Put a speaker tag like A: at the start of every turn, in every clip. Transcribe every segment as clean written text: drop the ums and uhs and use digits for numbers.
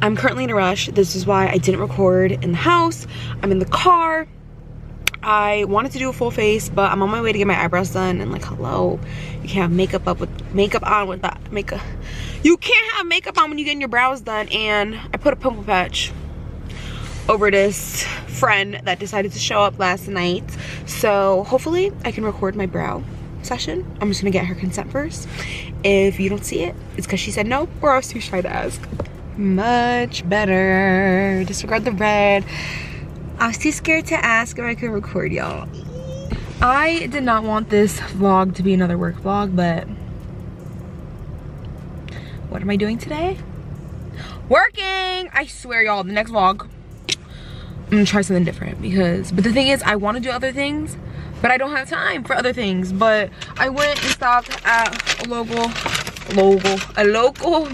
A: I'm currently in a rush. This is why I didn't record in the house. I'm in the car. I wanted to do a full face, but I'm on my way to get my eyebrows done. And like, hello, you can't have makeup on with that makeup. You can't have makeup on when you're getting your brows done. And I put a pimple patch over this friend that decided to show up last night. So hopefully I can record my brow session. I'm just gonna get her consent first. If you don't see it, it's because she said no, or I was too shy to ask. Much better. Disregard the red. I was too scared to ask if I could record, y'all. I did not want this vlog to be another work vlog, but what am I doing today? Working! I swear, y'all, the next vlog, I'm gonna try something different but the thing is, I want to do other things, but I don't have time for other things. But I went and stopped at a local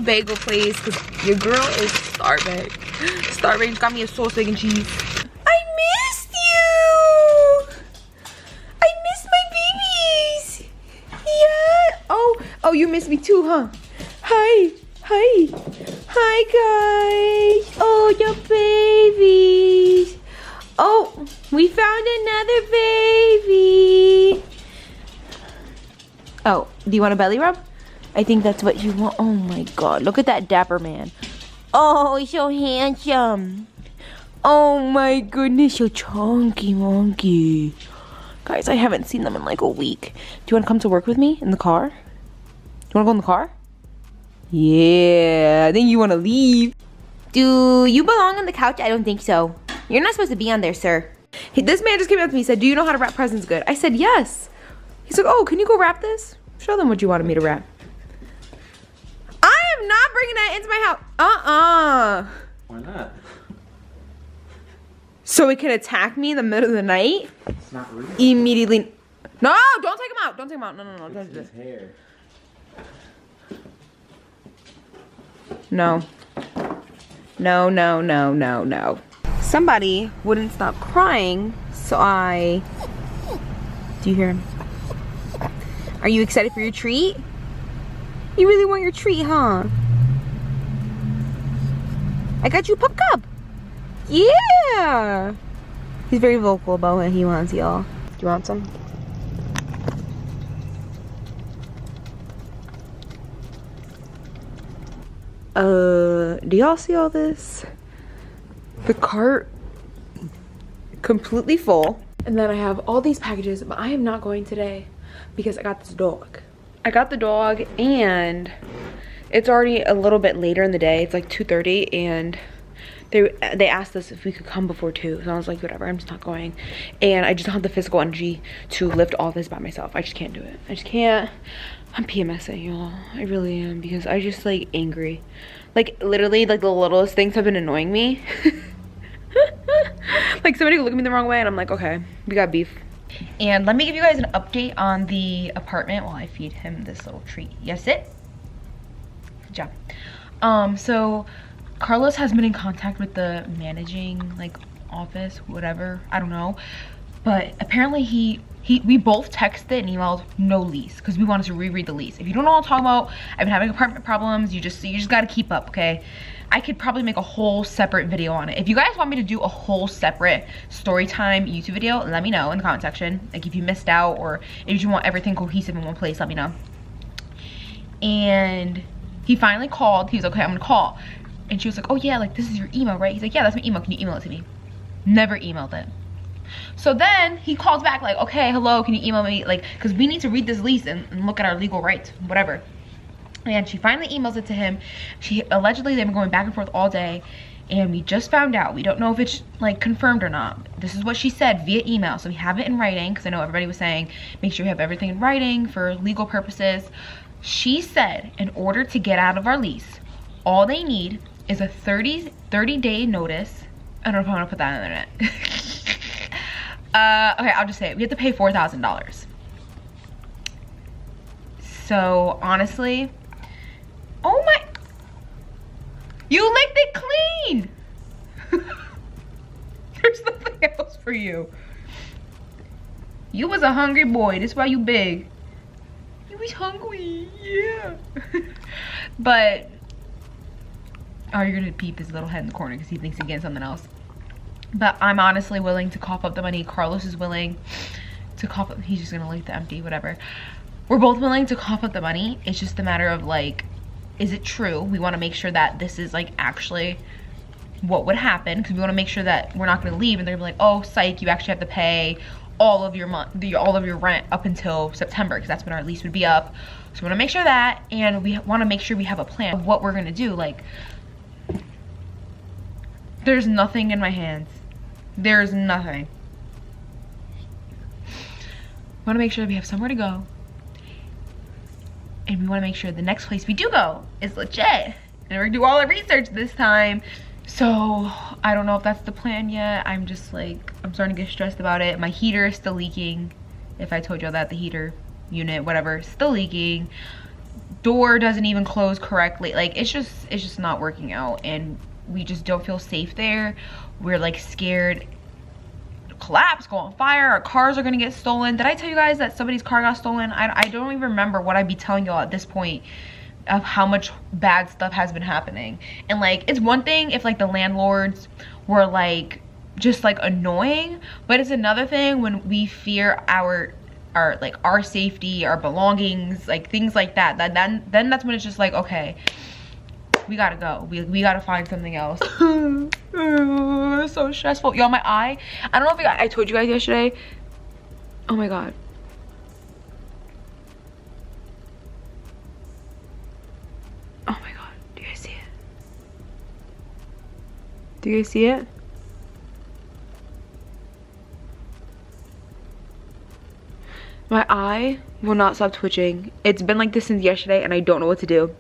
A: bagel place because your girl is starving. Got me a sauce, egg, and cheese. I missed you. I missed my babies. Yeah. Oh, you missed me too, huh? Hi, guys. Oh, your babies. Oh, we found another baby. Oh, do you want a belly rub? I think that's what you want. Oh my God, look at that dapper man. Oh, he's so handsome. Oh my goodness, so chunky monkey. Guys, I haven't seen them in like a week. Do you want to come to work with me in the car? Do you want to go in the car? Yeah, I think you want to leave. Do you belong on the couch? I don't think so. You're not supposed to be on there, sir. This man just came up to me and said, do you know how to wrap presents good? I said, yes. He's like, oh, can you go wrap this? Show them what you wanted me to wrap. I am not bringing that into my house.
B: Why not?
A: So it can attack me in the middle of the night?
B: It's not real.
A: Immediately. No, don't take him out. Don't take him out. No. Don't do this.
B: Hair.
A: No. No. Somebody wouldn't stop crying, so do you hear him? Are you excited for your treat? You really want your treat, huh? I got you a pup cup. Yeah. He's very vocal about what he wants, y'all. Do you want some? Do y'all see all this? The cart completely full. And then I have all these packages, but I am not going today because I got this dog. I got the dog and it's already a little bit later in the day. It's like 2:30 and they asked us if we could come before 2. So I was like, whatever, I'm just not going. And I just don't have the physical energy to lift all this by myself. I just can't do it. I just can't. I'm PMSing, y'all. I really am, because I just like angry. Like literally, like the littlest things have been annoying me. Like somebody could look at me the wrong way and I'm like, okay, we got beef. And let me give you guys an update on the apartment while I feed him this little treat. Yes, sit. Good job. So Carlos has been in contact with the managing like office, whatever, I don't know. But apparently we both texted and emailed no lease because we wanted to reread the lease. If you don't know what I'm talking about, I've been having apartment problems. You just gotta keep up, okay? I could probably make a whole separate video on it. If you guys want me to do a whole separate story time YouTube video, let me know in the comment section. Like if you missed out or if you want everything cohesive in one place, let me know. And he finally called. He was like, okay, I'm gonna call. And she was like, oh yeah, like this is your email, right? He's like, yeah, that's my email. Can you email it to me? Never emailed it. So then he calls back like, okay, hello, can you email me? Like, because we need to read this lease and look at our legal rights, whatever. And she finally emails it to him. Allegedly, they've been going back and forth all day. And we just found out. We don't know if it's like confirmed or not. This is what she said via email. So we have it in writing, because I know everybody was saying, make sure you have everything in writing for legal purposes. She said, in order to get out of our lease, all they need is a 30-day notice. I don't know if I want to put that on the internet. Okay, I'll just say it. We have to pay $4,000. So honestly, oh my, you licked it clean. There's nothing else for you. You was a hungry boy. That's why you big. You was hungry, yeah. But Oh, you're gonna peep his little head in the corner because he thinks he's getting something else. But I'm honestly willing to cough up the money. Carlos is willing to cough up. He's just gonna leave the empty, whatever. We're both willing to cough up the money. It's just a matter of like, is it true? We want to make sure that this is like actually what would happen, because we want to make sure that we're not going to leave and they're gonna be like, oh psych, you actually have to pay all of your all of your rent up until September, because that's when our lease would be up. So we want to make sure that, and we want to make sure we have a plan of what we're going to do. Like, there's nothing in my hands. There's nothing. We want to make sure that we have somewhere to go, and we want to make sure the next place we do go is legit, and we're gonna do all our research this time. So I don't know if that's the plan yet. I'm just like, I'm starting to get stressed about it. My heater is still leaking. If I told y'all that, the heater unit, whatever, still leaking. Door doesn't even close correctly. Like, it's just not working out, and we just don't feel safe there. We're like scared collapse, go on fire, our cars are gonna get stolen. Did I tell you guys that somebody's car got stolen? I don't even remember what I'd be telling y'all at this point of how much bad stuff has been happening. And like, it's one thing if like the landlords were like just like annoying, but it's another thing when we fear our safety, our belongings, like things like that. Then that's when it's just like, okay, we gotta go. We gotta find something else. So stressful. Y'all, my eye, I don't know if I told you guys yesterday. Oh my god. Oh my god. Do you guys see it? Do you guys see it? My eye will not stop twitching. It's been like this since yesterday and I don't know what to do.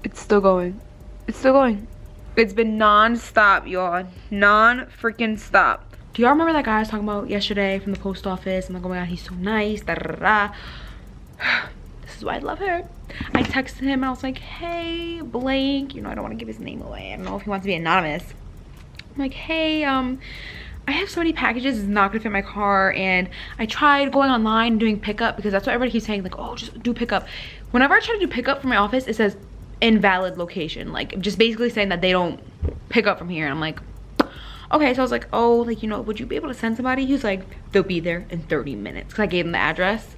A: It's still going. It's still going. It's been non-stop, y'all. Non-freaking-stop. Do y'all remember that guy I was talking about yesterday from the post office? I'm like, oh my god, he's so nice. Da, da, da, da. This is why I love her. I texted him and I was like, hey, blank. You know, I don't want to give his name away. I don't know if he wants to be anonymous. I'm like, hey, I have so many packages, it's not gonna fit my car, and I tried going online and doing pickup, because that's what everybody keeps saying, like, oh, just do pickup. Whenever I try to do pickup from my office, it says invalid location, like just basically saying that they don't pick up from here. And I'm like, okay. So I was like, oh, like, you know, would you be able to send somebody? He was like, they'll be there in 30 minutes, because I gave him the address.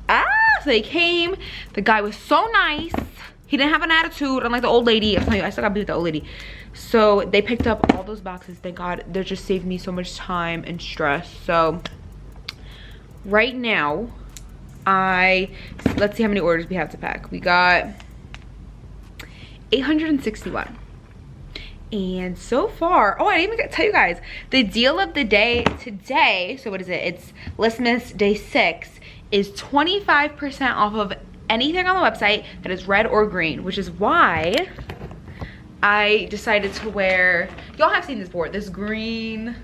A: So they came. The guy was so nice. He didn't have an attitude, unlike the old lady. I'm telling you, I still gotta be with the old lady. So they picked up all those boxes. Thank God. They're just saved me so much time and stress. So right now, let's see how many orders we have to pack. We got 861. And so far, oh, I didn't even tell you guys the deal of the day today. So what is it? It's Listmas day 6 is 25% off of anything on the website that is red or green, which is why I decided to wear, y'all have seen this before, this green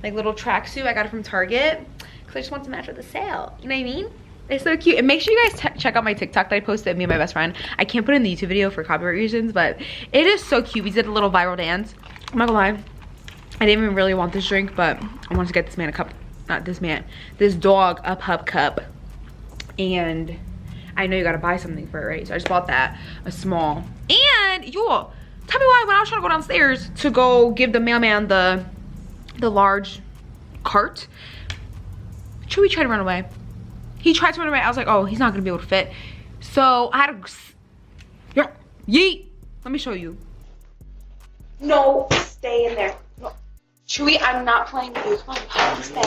A: like little tracksuit I got it from Target, because I just want to match with the sale. You know what I mean? It's so cute. And make sure you guys check out my TikTok that I posted, me and my best friend. I can't put it in the YouTube video for copyright reasons, but it is so cute. We did a little viral dance. I'm not gonna lie, I didn't even really want this drink, but I wanted to get this man a cup, not this man, this dog a pup cup. And I know you gotta buy something for it, right? So I just bought that, a small. And y'all, tell me why when I was trying to go downstairs to go give the mailman the large cart, Chewy tried to run away. He tried to run away. I was like, oh, he's not gonna be able to fit. So I had to, yeet. Let me show you. No, stay in there. No. Chewy, I'm not playing with you. Come on, stay.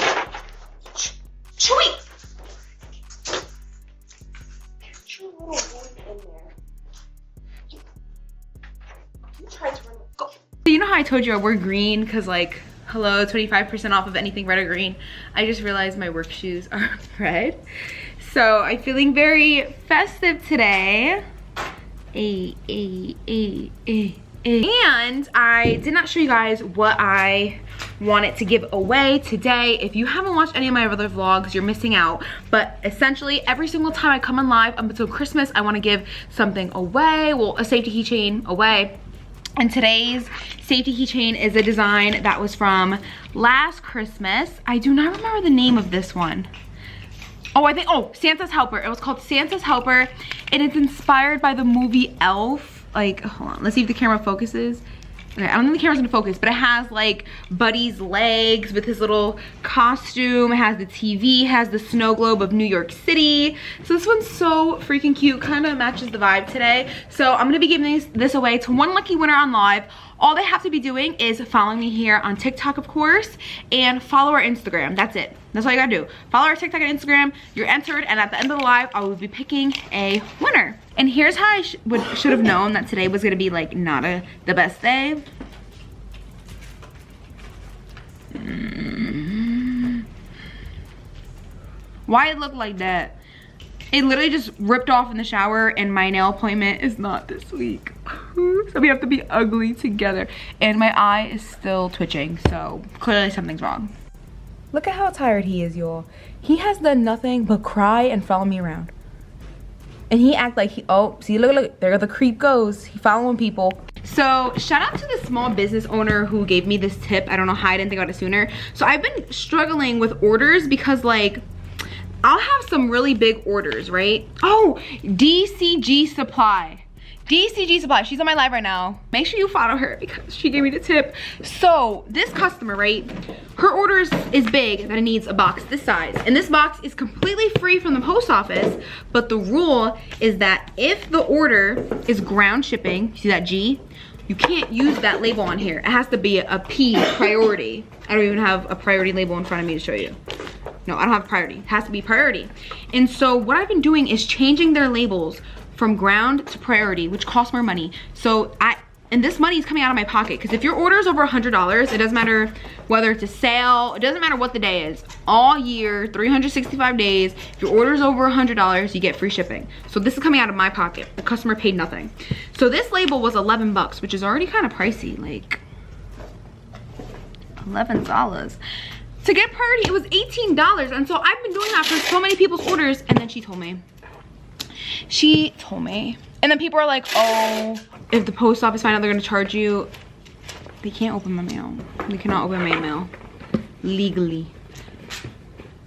A: Chewy! Get your little boy in there. You tried to run away. Go. So you know how I told you I wear green because, like, hello, 25% off of anything red or green. I just realized my work shoes are red. So I'm feeling very festive today. And I did not show you guys what I wanted to give away today. If you haven't watched any of my other vlogs, you're missing out. But essentially, every single time I come on live up until Christmas, I want to give something away. Well, a safety keychain away. And today's safety keychain is a design that was from last Christmas. I do not remember the name of this one. Oh, I think, oh, Santa's Helper. It was called Santa's Helper, and it's inspired by the movie Elf. like, hold on, let's see if the camera focuses. Okay, I don't think the camera's gonna focus, but it has like Buddy's legs with his little costume. It has the TV, has the snow globe of New York City. So this one's so freaking cute, kind of matches the vibe today. So I'm gonna be giving this away to one lucky winner on live. All they have to be doing is following me here on TikTok, of course, and follow our Instagram. That's it. That's all you gotta do. Follow our TikTok and Instagram. You're entered, and at the end of the live, I will be picking a winner. And here's how I should have known that today was gonna be like not the best day. Why it look like that? It literally just ripped off in the shower, and my nail appointment is not this week. So we have to be ugly together. And my eye is still twitching, so clearly something's wrong. Look at how tired he is, y'all. He has done nothing but cry and follow me around. And he act like oh, see, look, there the creep goes. He following people. So shout out to the small business owner who gave me this tip. I don't know how I didn't think about it sooner. So I've been struggling with orders because like, I'll have some really big orders, right? Oh, DCG Supply. DCG Supply, she's on my live right now. Make sure you follow her because she gave me the tip. So this customer, right? Her order is big that it needs a box this size. And this box is completely free from the post office. But the rule is that if the order is ground shipping, see that G? You can't use that label on here. It has to be a P, priority. I don't even have a priority label in front of me to show you. No, I don't have priority. It has to be priority. And so what I've been doing is changing their labels from ground to priority, which costs more money. So and this money is coming out of my pocket, because if your order is over $100, it doesn't matter whether it's a sale, it doesn't matter what the day is. All year, 365 days, if your order is over $100, you get free shipping. So this is coming out of my pocket. The customer paid nothing. So this label was 11 bucks, which is already kind of pricey, like $11. To get priority, it was $18. And so I've been doing that for so many people's orders. And then she told me. And then people are like, oh, if the post office find out they're gonna charge you, they can't open my mail. They cannot open my mail legally.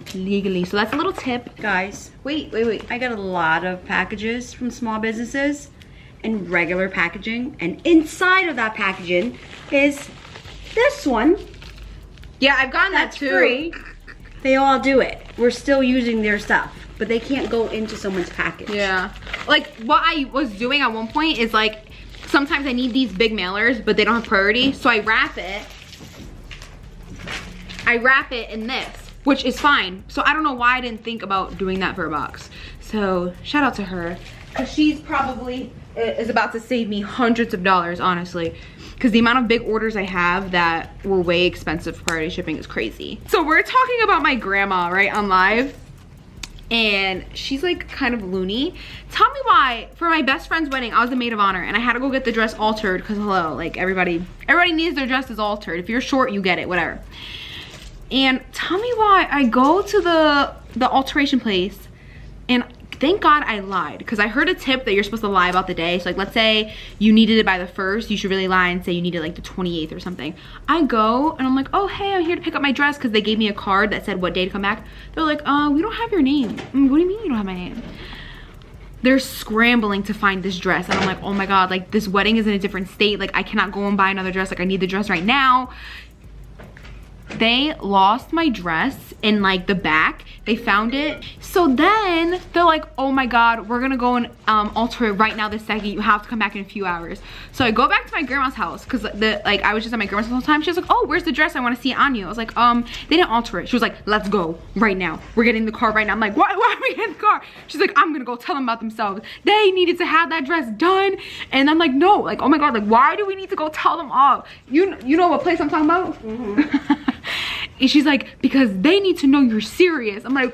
A: So that's a little tip.
B: Guys, wait. I got a lot of packages from small businesses and regular packaging. And inside of that packaging is this one.
A: Yeah, I've gotten that too.
B: Free. They all do it. We're still using their stuff, but they can't go into someone's package.
A: Yeah. Like what I was doing at one point is like, sometimes I need these big mailers, but they don't have priority. So I wrap it in this, which is fine. So I don't know why I didn't think about doing that for a box. So shout out to her, because she's probably is about to save me hundreds of dollars, honestly. Because the amount of big orders I have that were way expensive for priority shipping is crazy. So we're talking about my grandma, right, on live. And she's like kind of loony. Tell me why, for my best friend's wedding, I was the maid of honor and I had to go get the dress altered because hello, like everybody needs their dresses altered. If you're short, you get it, whatever. And tell me why I go to the alteration place, and thank God I lied, because I heard a tip that you're supposed to lie about the day. So like, let's say you needed it by the 1st, you should really lie and say you need it like the 28th or something. I go and I'm like, oh hey, I'm here to pick up my dress, because they gave me a card that said what day to come back. They're like, we don't have your name. What do you mean you don't have my name? They're scrambling to find this dress, and I'm like, oh my God, like this wedding is in a different state, like I cannot go and buy another dress, like I need the dress right now. They lost my dress in like the back. They found it. So then they're like, oh my God, we're gonna go and alter it right now this second. You have to come back in a few hours. So I go back to my grandma's house, because I was just at my grandma's house all the time. She was like, oh, where's the dress? I want to see it on you. I was like, they didn't alter it. She was like, let's go right now. We're getting in the car right now. I'm like, why are we in the car? She's like, I'm gonna go tell them about themselves. They needed to have that dress done. And I'm like, no, like, oh my God, like why do we need to go tell them off? You know what place I'm talking about? Mm-hmm. And she's like, because they need to know you're serious. I'm like,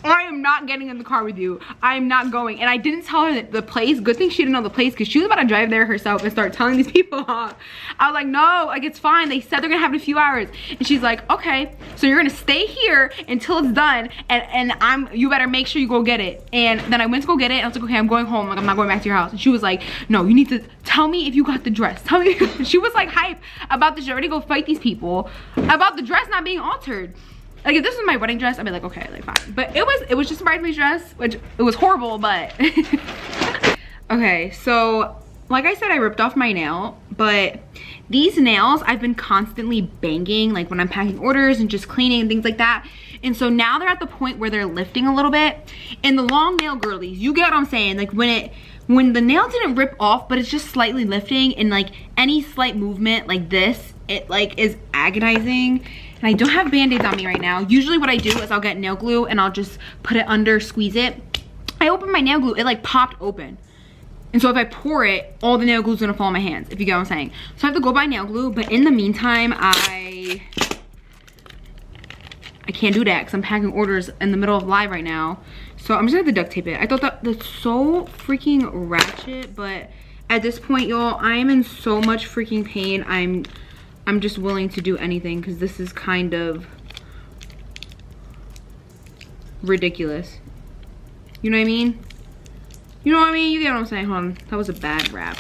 A: I am not getting in the car with you. I am not going. And I didn't tell her the place. Good thing she didn't know the place, because she was about to drive there herself and start telling these people off. I was like, no, like it's fine. They said they're gonna have it in a few hours. And she's like, okay, so you're gonna stay here until it's done, and you better make sure you go get it. And then I went to go get it, and I was like, okay, I'm going home. Like, I'm not going back to your house. And she was like, no, you need to tell me if you got the dress. Tell me. She was like hype about this. She already go fight these people about the dress not being altered. Like if this was my wedding dress, I'd be like, okay, like fine. But it was just a bridesmaid's dress, which it was horrible, but okay, so like I said, I ripped off my nail, but these nails I've been constantly banging, like when I'm packing orders and just cleaning and things like that. And so now they're at the point where they're lifting a little bit. And the long nail girlies, you get what I'm saying? Like when the nail didn't rip off, but it's just slightly lifting, and like any slight movement like this, it like is agonizing. And I don't have band-aids on me right now. Usually what I do is I'll get nail glue and I'll just put it under, squeeze it. I opened my nail glue, it like popped open. And so if I pour it, all the nail glue is gonna fall on my hands, if you get what I'm saying. So I have to go buy nail glue, but in the meantime, I can't do that because I'm packing orders in the middle of live right now. So I'm just gonna have to duct tape it. I thought that's so freaking ratchet, but at this point, y'all, I am in so much freaking pain. I'm just willing to do anything because this is kind of ridiculous. You know what I mean? You know what I mean? You get what I'm saying? Hold on. That was a bad rap.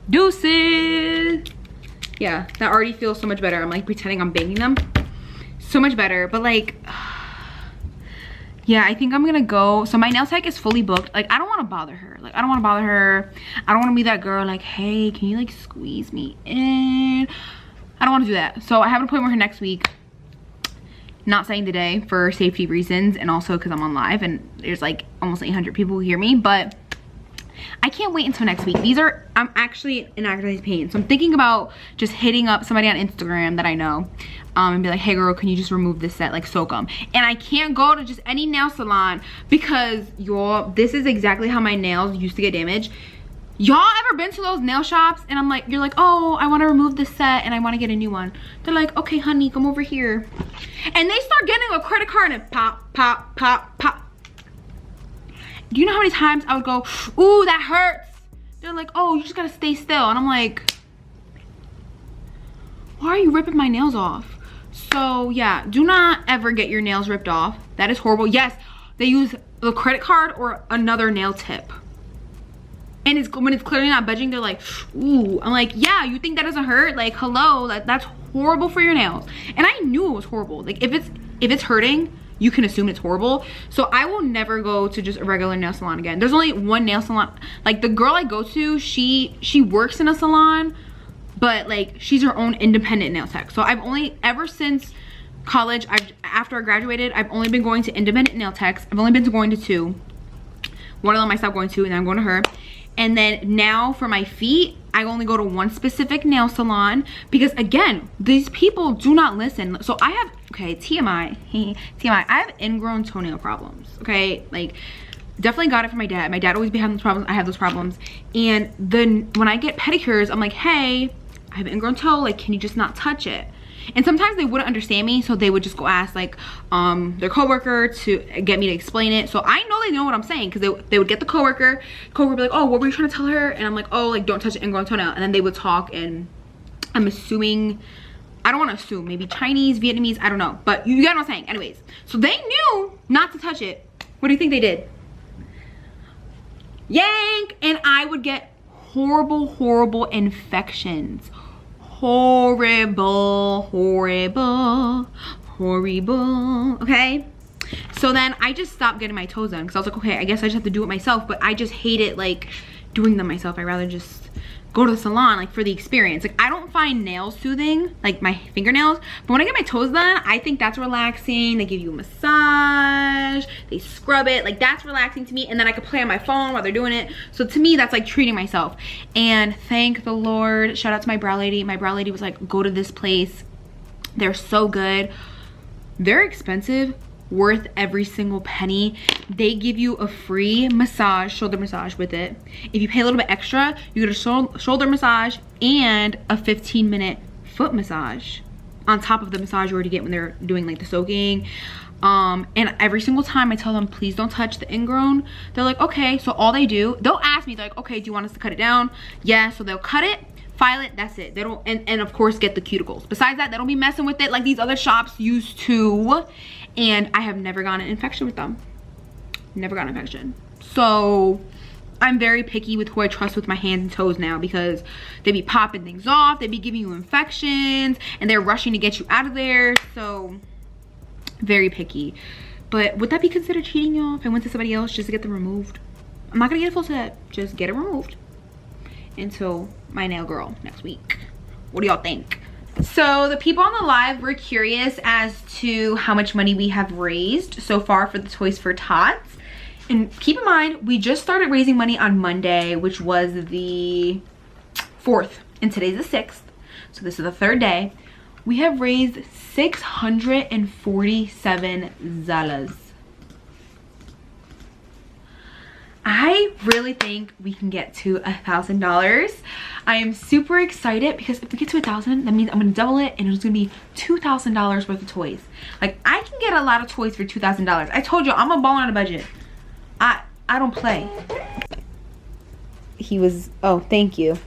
A: Deuces! Yeah, that already feels so much better. I'm like pretending I'm banging them. So much better. But like, yeah, I think I'm gonna go. So my nail tech is fully booked. Like, I don't want to bother her. Like, I don't want to bother her. I don't want to be that girl like, hey, can you like squeeze me in? I don't want to do that. So I have an appointment with her next week. Not saying today for safety reasons, and also because I'm on live and there's like almost 800 people who hear me, but I can't wait until next week. I'm actually in agonizing pain. So I'm thinking about just hitting up somebody on Instagram that I know and be like, hey girl, can you just remove this set, like soak them? And I can't go to just any nail salon because y'all, this is exactly how my nails used to get damaged. Y'all ever been to those nail shops and I'm like, you're like, oh, I want to remove this set and I want to get a new one. They're like, okay, honey, come over here. And they start getting a credit card and pop, pop, pop, pop. Do you know how many times I would go, ooh, that hurts? They're like, oh, you just gotta stay still. And I'm like, why are you ripping my nails off? So yeah, do not ever get your nails ripped off. That is horrible. Yes, they use the credit card or another nail tip. And when it's clearly not budging, they're like, ooh. I'm like, yeah, you think that doesn't hurt? Like, hello, that's horrible for your nails. And I knew it was horrible. Like, if it's hurting, you can assume it's horrible. So I will never go to just a regular nail salon again. There's only one nail salon. Like, the girl I go to, she works in a salon, but like, she's her own independent nail tech. So I've only, ever since college, after I graduated, I've only been going to independent nail techs. I've only been going to 2. One of them I stopped going to, and then I'm going to her. And then now for my feet, I only go to one specific nail salon because again, these people do not listen. So I have, okay, TMI, TMI, I have ingrown toenail problems, okay? Like, definitely got it from my dad. My dad always be having those problems, I have those problems. And then when I get pedicures, I'm like, hey, I have an ingrown toe, like, can you just not touch it? And sometimes they wouldn't understand me, so they would just go ask like their coworker to get me to explain it. So I know they know what I'm saying because they would get the coworker would be like, oh, what were you trying to tell her? And I'm like, oh, like, don't touch an ingrown toenail. And then they would talk, and I'm assuming, I don't want to assume, maybe Chinese, Vietnamese, I don't know, but you get what I'm saying. Anyways, so they knew not to touch it. What do you think they did? Yank! And I would get horrible infections. Horrible, okay? So then I just stopped getting my toes done because I was like, okay, I guess I just have to do it myself, but I just hate it, like, doing them myself. I'd rather just go to the salon, like, for the experience. Like, I don't find nails soothing, like my fingernails, but when I get my toes done, I think that's relaxing. They give you a massage, they scrub it, like, that's relaxing to me, and then I could play on my phone while they're doing it. So to me, that's like treating myself. And thank the Lord, shout out to my brow lady. My brow lady was like, go to this place, they're so good, they're expensive, worth every single penny. They give you a free massage, shoulder massage with it. If you pay a little bit extra, you get a shoulder massage and a 15-minute foot massage on top of the massage you already get when they're doing like the soaking. And every single time I tell them, please don't touch the ingrown, they're like, okay. So all they do, they'll ask me, they're like, okay, do you want us to cut it down? Yeah, so they'll cut it, file it, that's it. They don't, and of course get the cuticles. Besides that, they don't be messing with it like these other shops used to. And I have never gotten an infection with them. Never got an infection. So I'm very picky with who I trust with my hands and toes now because they be popping things off, they be giving you infections, and they're rushing to get you out of there. So very picky. But would that be considered cheating, y'all, if I went to somebody else just to get them removed? I'm not gonna get a full set, just get it removed until my nail girl next week. What do y'all think? So the people on the live were curious as to how much money we have raised so far for the Toys for Tots. And keep in mind, we just started raising money on Monday, which was the 4th, and today's the 6th. So this is the 3rd day. We have raised $647. I really think we can get to $1,000. I am super excited because if we get to 1,000, that means I'm gonna double it and it's gonna be $2,000 worth of toys. Like, I can get a lot of toys for $2,000. I told you, I'm a baller on a budget. I don't play. He was, oh, thank you.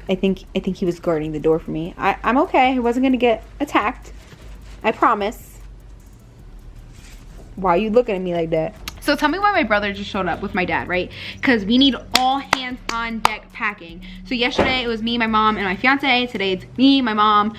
A: I think he was guarding the door for me. I'm okay. I wasn't gonna get attacked. I promise. Why are you looking at me like that? So tell me why my brother just showed up with my dad, right? Because we need all hands on deck packing. So yesterday it was me, my mom, and my fiance. Today it's me, my mom,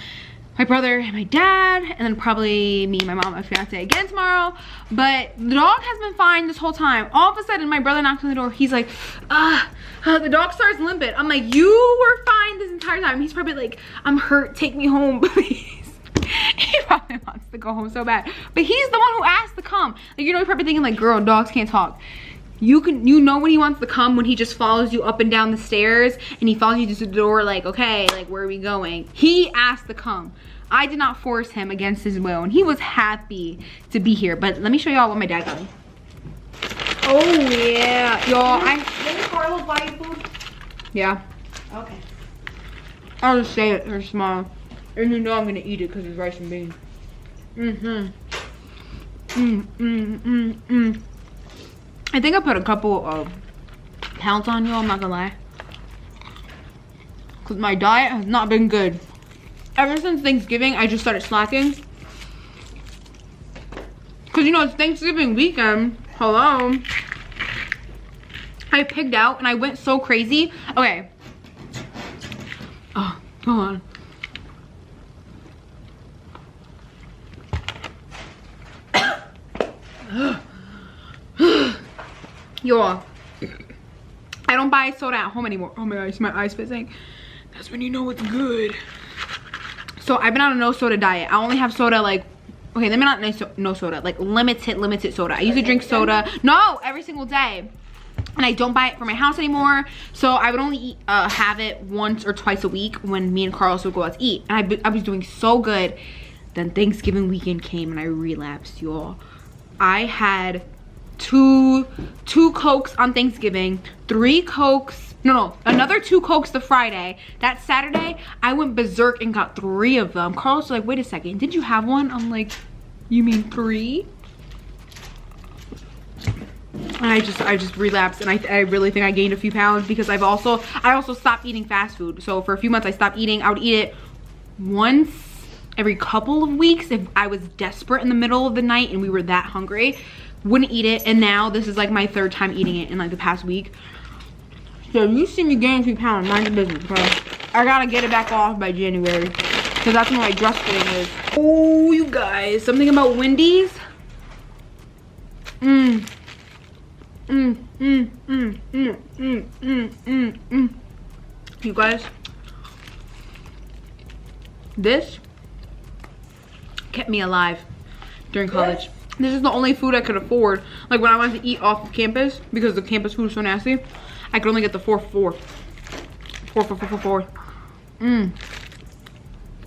A: my brother, and my dad. And then probably me, my mom, and my fiance again tomorrow. But the dog has been fine this whole time. All of a sudden my brother knocks on the door. He's like, the dog starts limping. I'm like, you were fine this entire time. He's probably like, I'm hurt, take me home, please. He probably wants to go home so bad, but he's the one who asked to come. Like, you know, you're probably thinking like, girl, dogs can't talk. You know when he wants to come, when he just follows you up and down the stairs and he follows you to the door like, okay, like, where are we going? He asked to come. I did not force him against his will, and he was happy to be here. But let me show y'all what my dad got me. Oh yeah, y'all.
B: Didn't Carlos buy you food?
A: Yeah.
B: Okay.
A: I'll just say it. They're small. And you know I'm gonna eat it because it's rice and beans. I think I put a couple of pounds on you, I'm not gonna lie. Because my diet has not been good. Ever since Thanksgiving, I just started slacking. Because, you know, it's Thanksgiving weekend. Hello. I pigged out and I went so crazy. Okay. Oh, hold on. Y'all, I don't buy soda at home anymore. Oh my gosh, my eyes fizzing. That's when you know it's good. So I've been on a no soda diet. I only have soda like, okay, let me not no soda, like limited soda. I used to drink soda, no, every single day. And I don't buy it for my house anymore. So I would only have it once or twice a week when me and Carlos would go out to eat. And I was doing so good. Then Thanksgiving weekend came and I relapsed, y'all. I had two Cokes on Thanksgiving, 3 Cokes, another 2 Cokes the Friday. That Saturday, I went berserk and got 3 of them. Carlos was like, wait a second, did you have one? I'm like, you mean 3? And I just relapsed, and I really think I gained a few pounds because I also stopped eating fast food. So for a few months I stopped eating. I would eat it once every couple of weeks if I was desperate in the middle of the night and we were that hungry. Wouldn't eat it, and now this is like my 3rd time eating it in like the past week. So you see me gain a few pounds, mind your business, bro. I gotta get it back off by January because that's when my dress fitting is. Oh, you guys, something about Wendy's. You guys, this kept me alive during college. This is the only food I could afford. Like when I wanted to eat off of campus, because the campus food is so nasty, I could only get the 4 for $4.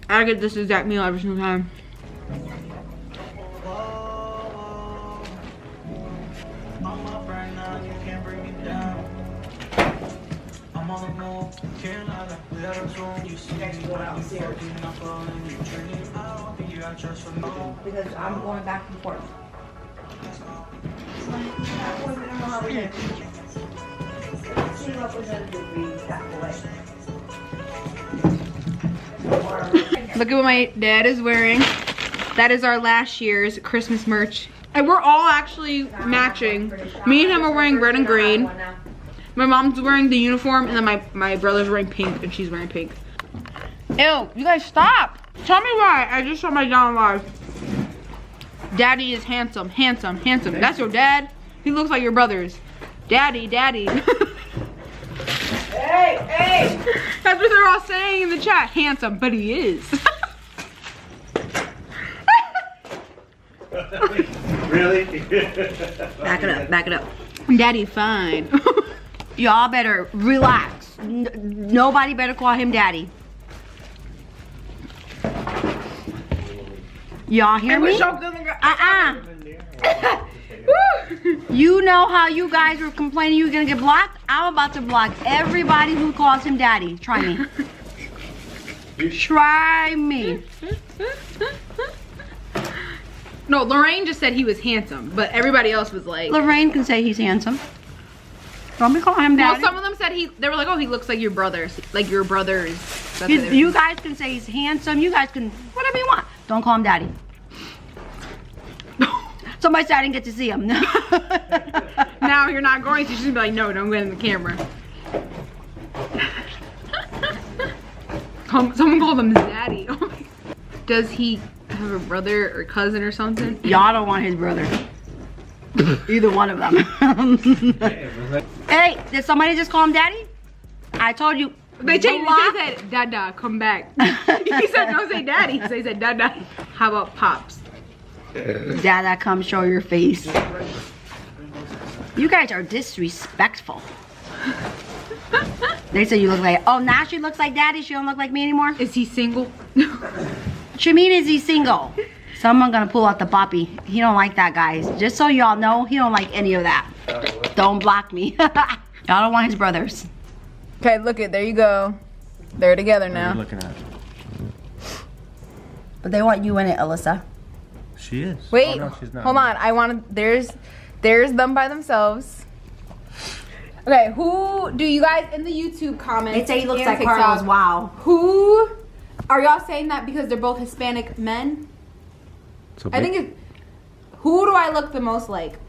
A: I get this exact meal every single time.
B: Because I'm going back and forth.
A: Look at what my dad is wearing. That is our last year's Christmas merch. And we're all actually matching. Me and him are wearing red and green. My mom's wearing the uniform, and then my brother's wearing pink, and she's wearing pink. Ew, you guys stop. Tell me why I just saw my dad on live. Daddy is handsome, handsome, handsome. That's your dad? He looks like your brothers. Daddy, daddy.
C: Hey, hey!
A: That's what they're all saying in the chat. Handsome, but he is.
C: Really?
B: Back it up, back it up.
A: Daddy, fine.
B: Y'all better relax. Nobody better call him daddy. Y'all hear me? You know how you guys were complaining you were gonna get blocked? I'm about to block everybody who calls him daddy. Try me. Try me.
A: No, Lorraine just said he was handsome, but everybody else was like...
B: Lorraine can say he's handsome. Don't be calling him daddy.
A: Well, some of them said they were like, oh, he looks like your brothers. Like your brothers. That's
B: You guys can say he's handsome. You guys can, whatever you want. Don't call him daddy. Somebody said I didn't get to see him.
A: Now you're not going to. She's gonna be like, no, don't get in the camera. Someone called him daddy. Oh my God. Does he have a brother or cousin or something?
B: Y'all don't want his brother. Either one of them. Hey, did somebody just call him daddy? I told you.
A: They changed it. They said, Dada, come back. He said, no, say daddy. So he said, Dada. How about Pops?
B: Dada, come show your face. You guys are disrespectful. They say you look like, oh, now she looks like daddy. She don't look like me anymore.
A: Is he single?
B: What you mean is he single? Someone gonna pull out the boppy. He don't like that, guys. Just so y'all know, he don't like any of that. Don't block me. Y'all don't want his brothers.
A: Okay, look it. There you go. They're together now.
C: What are you looking at?
B: But they want you in it, Alyssa.
C: She is.
A: Wait,
C: Oh, no, she's not.
A: hold on. I want to. There's them by themselves. Okay, who do you guys in the YouTube comments?
B: They say he looks
A: and
B: like
A: TikTok,
B: Carlos. Wow.
A: Who are y'all saying that because they're both Hispanic men?
C: So
A: I think it's. Who do I look the most like?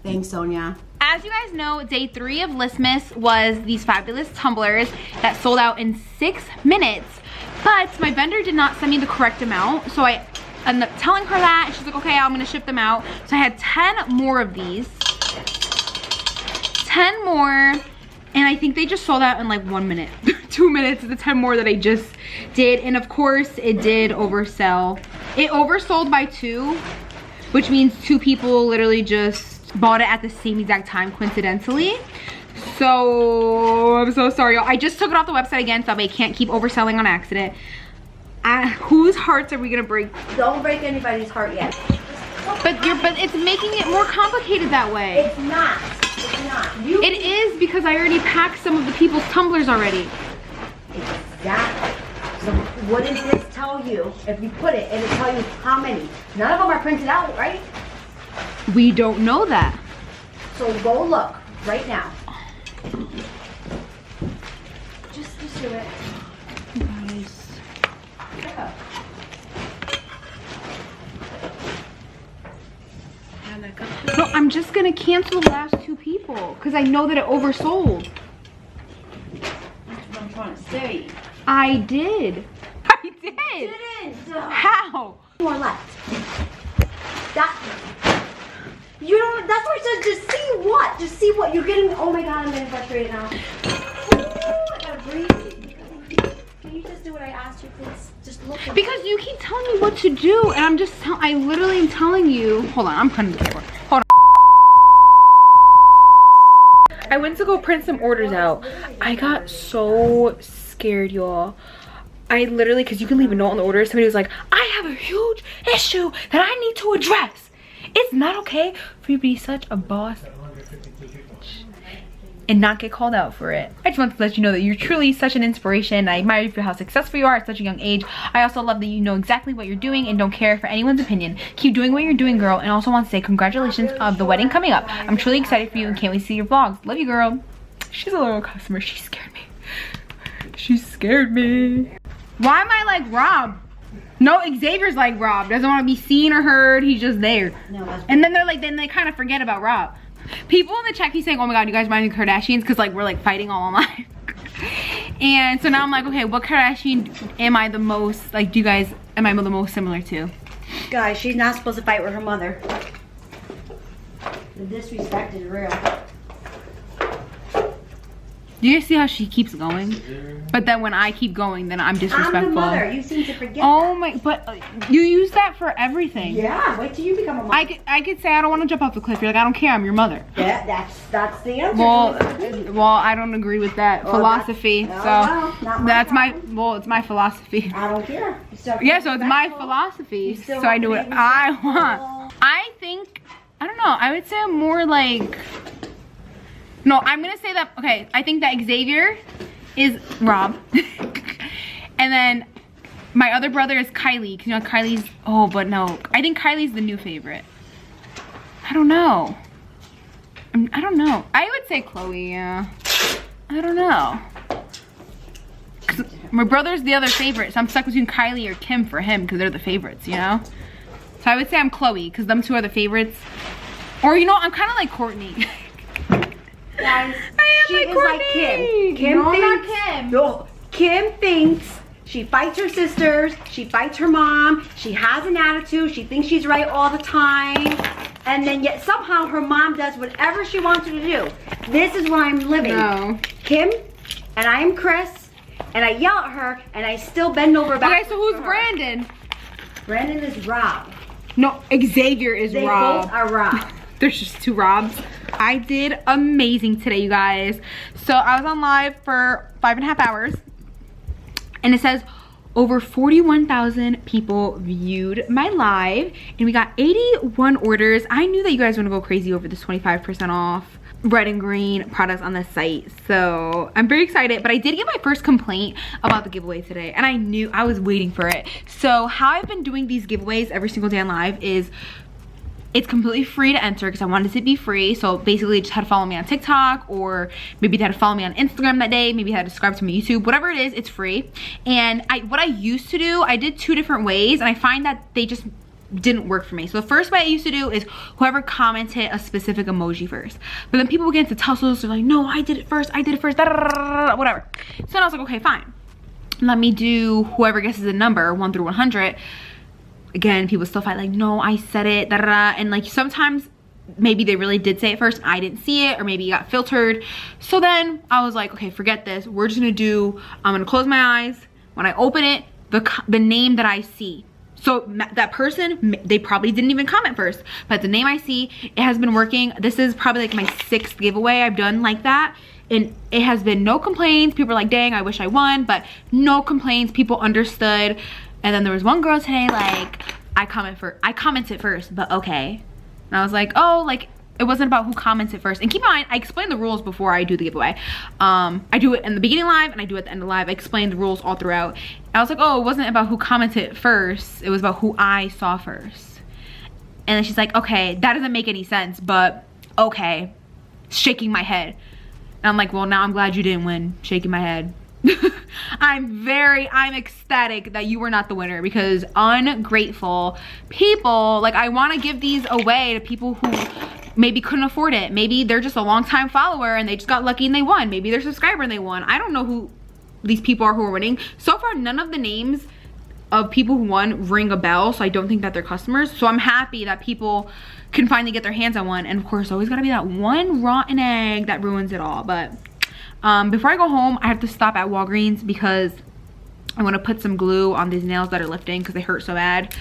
B: Thanks, Sonia.
D: As you guys know, day 3 of Listmas was these fabulous tumblers that sold out in 6 minutes. But my vendor did not send me the correct amount, so I ended up telling her that, and she's like, okay, I'm gonna ship them out. So I had 10 more of these. 10 more, and I think they just sold out in like 1 minute. 2 minutes, the 10 more that I just did. And of course, it did oversell. It oversold by 2, which means 2 people literally just bought it at the same exact time, coincidentally. So I'm so sorry, y'all. I just took it off the website again, so I can't keep overselling on accident. Whose hearts are we gonna break?
B: Don't break anybody's heart yet.
D: But it's making it more complicated that way.
B: It's not. It's not.
D: It is because I already packed some of the people's tumblers already.
B: Exactly. So what does this tell you if you put it and it tell you how many? None of them are printed out, right?
D: We don't know that.
B: So go look right now. Just do it.
D: Nice.
B: Yeah.
D: No, I'm just gonna cancel the last 2 people because I know that it oversold.
B: That's what I'm trying to say.
D: I did. I did.
B: Didn't.
D: How?
B: More left. That. You don't. That's why I said just see what. Just see what you're getting. Oh my God, I'm getting frustrated now. Ooh, I gotta breathe. Can you just do what I asked you, please? Just look.
D: Because you keep telling me what to do, and I'm just. I literally am telling you. Hold on, I'm cutting the cord. Hold on. I went to go print some orders out. I got so scared, y'all. I literally, because you can leave a note on the order. Somebody was like, I have a huge issue that I need to address. It's not okay for you to be such a boss and not get called out for it. I just want to let you know that you're truly such an inspiration. I admire you for how successful you are at such a young age. I also love that you know exactly what you're doing and don't care for anyone's opinion. Keep doing what you're doing, girl. And also want to say congratulations of the wedding coming up. I'm truly excited for you and can't wait to see your vlogs. Love you, girl. She's a little customer. She scared me. She scared me. Why am I like Rob? No, Xavier's like Rob. Doesn't want to be seen or heard. He's just there. No, and then they're like, then they kind of forget about Rob. People in the chat keep saying, oh my God, you guys remind me of Kardashians, because like we're like fighting all online. And so now I'm like, okay, what Kardashian am I the most, like, am I the most similar to?
B: Guys, she's not supposed to fight with her mother. The disrespect is real.
D: Do you see how she keeps going? But then when I keep going, then I'm disrespectful.
B: I'm the mother. You seem to forget.
D: Oh my, but you use that for everything.
B: Yeah, wait till you become a mother.
D: I could say I don't want to jump off the cliff. You're like, I don't care, I'm your mother.
B: Yeah, that's the answer.
D: Well, I don't agree with that philosophy. That's my, it's my philosophy.
B: I don't care.
D: Yeah, so it's my philosophy. So I do what I want. I think, I don't know, I would say I'm more like, no, I'm gonna say that, okay, I think that Xavier is Rob. And then my other brother is Kylie. Cause you know Kylie's, oh, but no. I think Kylie's the new favorite. I don't know. I don't know. I would say Chloe, yeah. I don't know. Cause my brother's the other favorite, so I'm stuck between Kylie or Kim for him because they're the favorites, you know? So I would say I'm Chloe because them two are the favorites. Or, you know, I'm kind of like Courtney.
B: Guys,
D: I am
B: she
D: like
B: is
D: Courtney.
B: like Kim. Kim
D: No,
B: thinks,
D: not Kim.
B: No, Kim thinks she fights her sisters, she fights her mom, she has an attitude, she thinks she's right all the time, and then yet somehow her mom does whatever she wants her to do. This is where I'm living.
D: No.
B: Kim, and I am Chris, and I yell at her, and I still bend over back.
D: Okay, so who's Brandon?
B: Brandon is Rob.
D: No, Xavier is
B: They
D: Rob.
B: both are Rob.
D: There's just two Robs. I did amazing today, you guys. So I was on live for 5.5 hours. And it says over 41,000 people viewed my live. And we got 81 orders. I knew that you guys want to go crazy over this 25% off red and green products on the site. So I'm very excited. But I did get my first complaint about the giveaway today. And I knew I was waiting for it. So how I've been doing these giveaways every single day on live is it's completely free to enter because I wanted it to be free. So basically just had to follow me on TikTok, or maybe they had to follow me on Instagram that day. Maybe they had to subscribe to my YouTube, whatever it is, it's free. And what I used to do, I did 2 different ways, and I find that they just didn't work for me. So the first way I used to do is whoever commented a specific emoji first. But then people would get into tussles. They're like, no, I did it first, da, da, da, da, whatever. So then I was like, okay, fine. Let me do whoever guesses the number, 1 through 100. Again, people still fight like, no, I said it, da, da, da. And like sometimes maybe they really did say it first, I didn't see it, or maybe it got filtered. So then I was like, okay, forget this. We're just gonna do, I'm gonna close my eyes. When I open it, the name that I see. So that person, they probably didn't even comment first, but the name I see, it has been working. This is probably like my 6th giveaway I've done like that. And it has been no complaints. People are like, dang, I wish I won, but no complaints. People understood. And then there was one girl today, like, I commented first, but okay. And I was like, oh, like, it wasn't about who commented first. And keep in mind, I explained the rules before I do the giveaway. I do it in the beginning live and I do it at the end of live. I explained the rules all throughout. And I was like, oh, it wasn't about who commented first. It was about who I saw first. And then she's like, okay, that doesn't make any sense, but okay. Shaking my head. And I'm like, well, now I'm glad you didn't win. Shaking my head. I'm ecstatic that you were not the winner, because ungrateful people, like, I want to give these away to people who maybe couldn't afford it. Maybe they're just a long-time follower and they just got lucky and they won. Maybe they're a subscriber and they won. I don't know who these people are who are winning. So far, none of the names of people who won ring a bell, so I don't think that they're customers. So I'm happy that people can finally get their hands on one. And of course, always gotta be that one rotten egg that ruins it all. But before I go home, I have to stop at Walgreens because I want to put some glue on these nails that are lifting because they hurt so bad.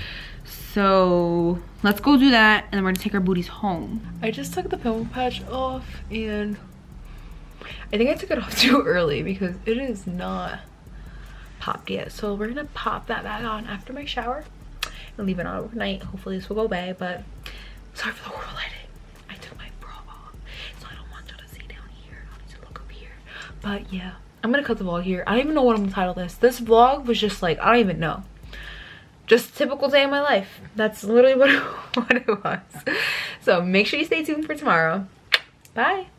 D: So let's go do that, and then we're gonna take our booties home.
A: I just took the pimple patch off, and I think I took it off too early because it is not popped yet. So we're gonna pop that back on after my shower and leave it on overnight. Hopefully this will go away, but sorry for the horrible lighting. I took my bra off, so I don't want y'all to see down here. I need to look up here. But yeah, I'm gonna cut the vlog here. I don't even know what I'm gonna title this. This vlog was just like, I don't even know. Just a typical day in my life. That's literally what it was. So make sure you stay tuned for tomorrow. Bye.